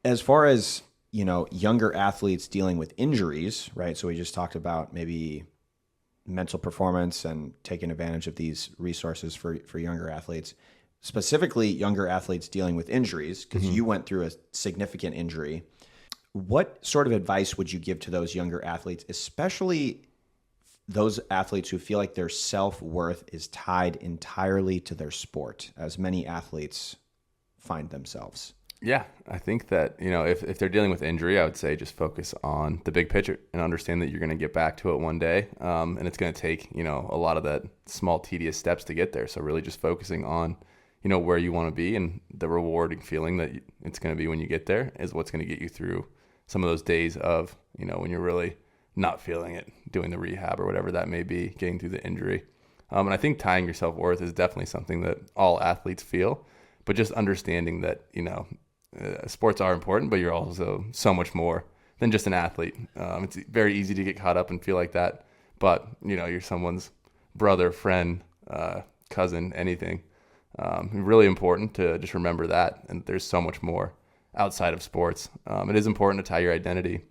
as far as, younger athletes dealing with injuries, right? So we just talked about maybe mental performance and taking advantage of these resources for younger athletes, specifically younger athletes dealing with injuries, because you went through a significant injury. What sort of advice would you give to those younger athletes, especially those athletes who feel like their self-worth is tied entirely to their sport, as many athletes find themselves? Yeah, I think that, if they're dealing with injury, I would say just focus on the big picture and understand that you're going to get back to it one day. And it's going to take, a lot of that small, tedious steps to get there. So really just focusing on, where you want to be, and the rewarding feeling that it's going to be when you get there is what's going to get you through some of those days of, when you're really not feeling it, doing the rehab or whatever that may be, getting through the injury. And I think tying your self-worth is definitely something that all athletes feel, but just understanding that, sports are important, but you're also so much more than just an athlete. It's very easy to get caught up and feel like that, but you're someone's brother, friend, cousin, anything. Really important to just remember that, and there's so much more outside of sports. It is important to tie your identity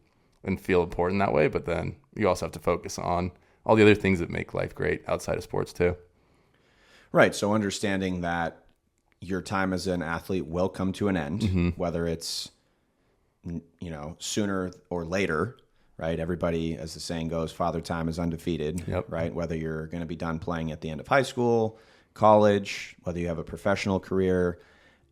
and feel important that way, but then you also have to focus on all the other things that make life great outside of sports too. Right. So understanding that your time as an athlete will come to an end, whether it's, sooner or later, right? Everybody, as the saying goes, father time is undefeated, right? Whether you're going to be done playing at the end of high school, college, whether you have a professional career,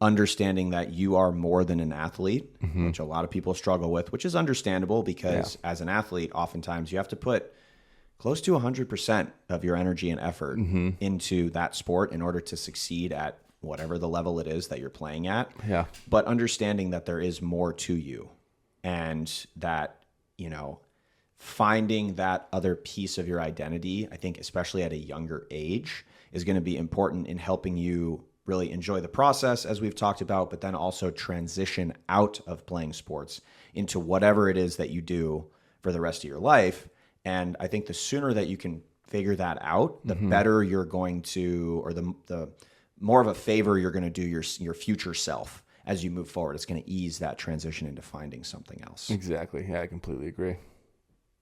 understanding that you are more than an athlete, which a lot of people struggle with, which is understandable because as an athlete, oftentimes you have to put close to 100% of your energy and effort into that sport in order to succeed at whatever the level it is that you're playing at. Yeah. But understanding that there is more to you, and that, finding that other piece of your identity, I think, especially at a younger age, is going to be important in helping you really enjoy the process, as we've talked about, but then also transition out of playing sports into whatever it is that you do for the rest of your life. And I think the sooner that you can figure that out, the better you're going to, or the more of a favor you're going to do your future self as you move forward. It's going to ease that transition into finding something else. Exactly. Yeah, I completely agree.